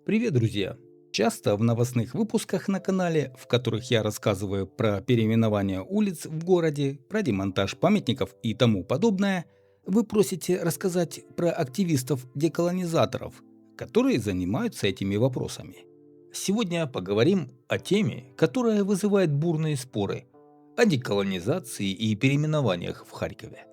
Привет, друзья! Часто в новостных выпусках на канале, в которых я рассказываю про переименование улиц в городе, про демонтаж памятников и тому подобное, вы просите рассказать про активистов-деколонизаторов, которые занимаются этими вопросами. Сегодня поговорим о теме, которая вызывает бурные споры, о деколонизации и переименованиях в Харькове.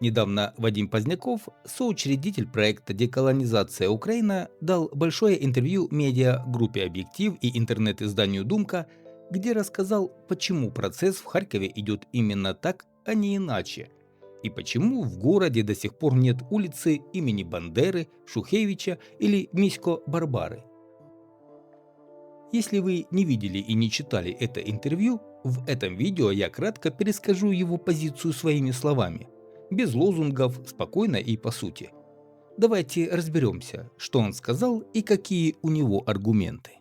Недавно Вадим Поздняков, соучредитель проекта «Деколонизация Украина», дал большое интервью медиа-группе «Объектив» и интернет-изданию «Думка», где рассказал, почему процесс в Харькове идет именно так, а не иначе, и почему в городе до сих пор нет улицы имени Бандеры, Шухевича или Мисько-Барбары. Если вы не видели и не читали это интервью, в этом видео я кратко перескажу его позицию своими словами, без лозунгов, спокойно и по сути. Давайте разберемся, что он сказал и какие у него аргументы.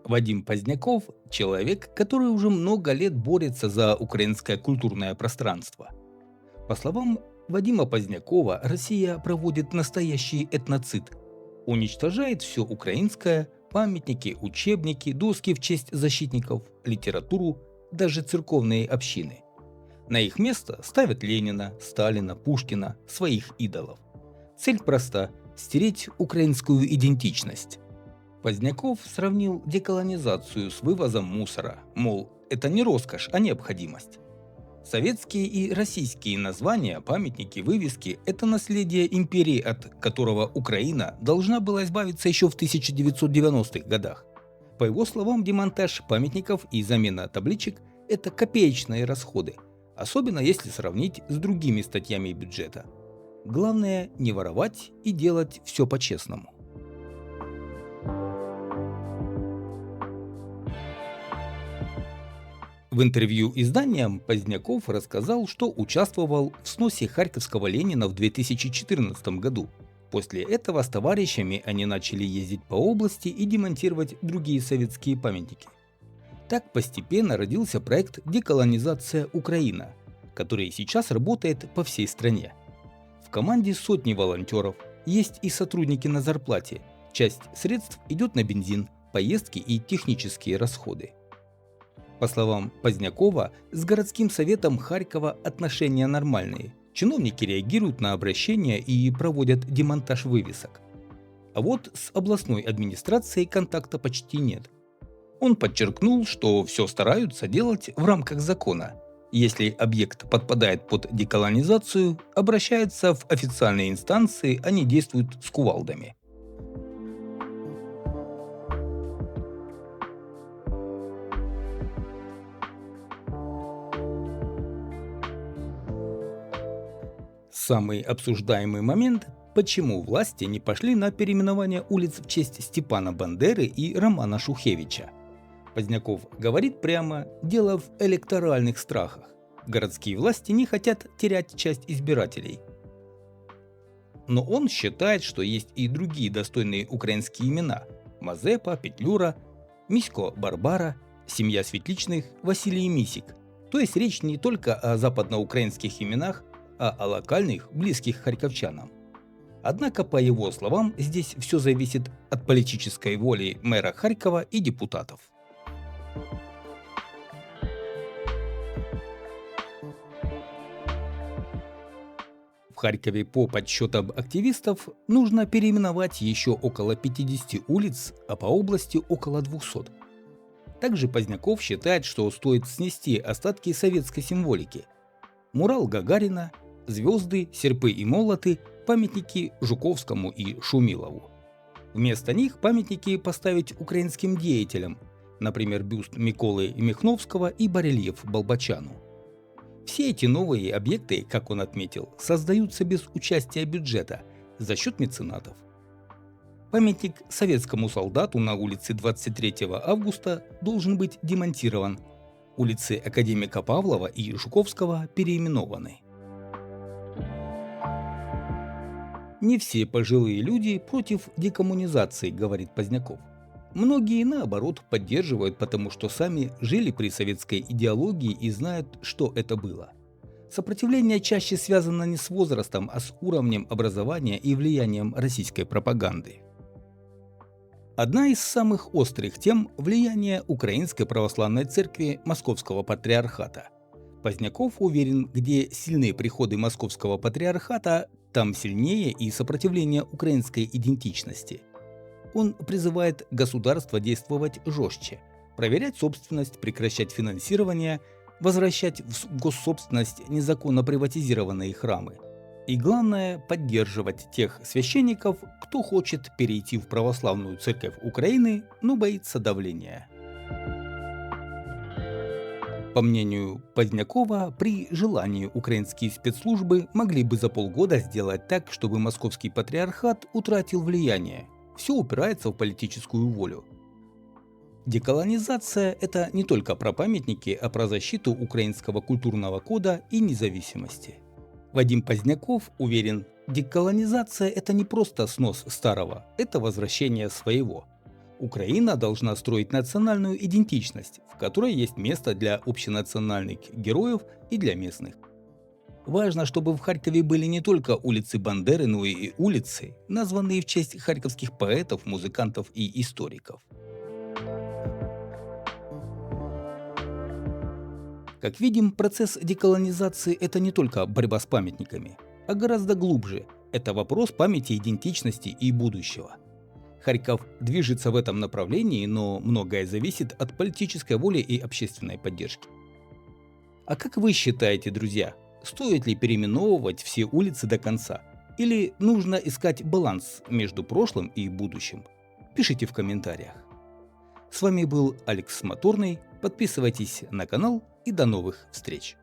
Вадим Поздняков – человек, который уже много лет борется за украинское культурное пространство. По словам Вадима Позднякова, Россия проводит настоящий этноцид, уничтожает все украинское, памятники, учебники, доски в честь защитников, литературу, даже церковные общины. На их место ставят Ленина, Сталина, Пушкина, своих идолов. Цель проста – стереть украинскую идентичность. Поздняков сравнил деколонизацию с вывозом мусора, мол, это не роскошь, а необходимость. Советские и российские названия, памятники, вывески – это наследие империи, от которого Украина должна была избавиться еще в 1990-х годах. По его словам, демонтаж памятников и замена табличек – это копеечные расходы, особенно если сравнить с другими статьями бюджета. Главное – не воровать и делать все по-честному. В интервью изданиям Поздняков рассказал, что участвовал в сносе Харьковского Ленина в 2014 году. После этого с товарищами они начали ездить по области и демонтировать другие советские памятники. Так постепенно родился проект «Деколонизация Украина», который сейчас работает по всей стране. В команде сотни волонтеров, есть и сотрудники на зарплате, часть средств идет на бензин, поездки и технические расходы. По словам Позднякова, с городским советом Харькова отношения нормальные. Чиновники реагируют на обращения и проводят демонтаж вывесок. А вот с областной администрацией контакта почти нет. Он подчеркнул, что все стараются делать в рамках закона. Если объект подпадает под деколонизацию, обращаются в официальные инстанции, они действуют с кувалдами. Самый обсуждаемый момент – почему власти не пошли на переименование улиц в честь Степана Бандеры и Романа Шухевича. Поздняков говорит прямо, дело в электоральных страхах. Городские власти не хотят терять часть избирателей. Но он считает, что есть и другие достойные украинские имена – Мазепа, Петлюра, Мисько-Барбара, семья Светличных, Василий Мисик. То есть речь не только о западноукраинских именах, а о локальных, близких харьковчанам. Однако, по его словам, здесь все зависит от политической воли мэра Харькова и депутатов. В Харькове по подсчетам активистов нужно переименовать еще около 50 улиц, а по области около 200. Также Поздняков считает, что стоит снести остатки советской символики. Мурал Гагарина, звезды, серпы и молоты, памятники Жуковскому и Шумилову. Вместо них памятники поставить украинским деятелям, например, бюст Миколы Михновского и барельеф Болбочану. Все эти новые объекты, как он отметил, создаются без участия бюджета, за счет меценатов. Памятник советскому солдату на улице 23 августа должен быть демонтирован. Улицы академика Павлова и Жуковского переименованы. Не все пожилые люди против декоммунизации, говорит Поздняков. Многие, наоборот, поддерживают, потому что сами жили при советской идеологии и знают, что это было. Сопротивление чаще связано не с возрастом, а с уровнем образования и влиянием российской пропаганды. Одна из самых острых тем – влияние Украинской Православной Церкви Московского Патриархата. Поздняков уверен, где сильны приходы Московского Патриархата, там сильнее и сопротивление украинской идентичности. Он призывает государство действовать жестче, проверять собственность, прекращать финансирование, возвращать в госсобственность незаконно приватизированные храмы. И главное, поддерживать тех священников, кто хочет перейти в православную церковь Украины, но боится давления. По мнению Позднякова, при желании украинские спецслужбы могли бы за полгода сделать так, чтобы Московский Патриархат утратил влияние. Все упирается в политическую волю. Деколонизация – это не только про памятники, а про защиту украинского культурного кода и независимости. Вадим Поздняков уверен, деколонизация – это не просто снос старого, это возвращение своего. Украина должна строить национальную идентичность, в которой есть место для общенациональных героев и для местных. Важно, чтобы в Харькове были не только улицы Бандеры, но и улицы, названные в честь харьковских поэтов, музыкантов и историков. Как видим, процесс деколонизации – это не только борьба с памятниками, а гораздо глубже – это вопрос памяти, идентичности и будущего. Харьков движется в этом направлении, но многое зависит от политической воли и общественной поддержки. А как вы считаете, друзья, стоит ли переименовывать все улицы до конца? Или нужно искать баланс между прошлым и будущим? Пишите в комментариях. С вами был Алекс Моторный. Подписывайтесь на канал и до новых встреч!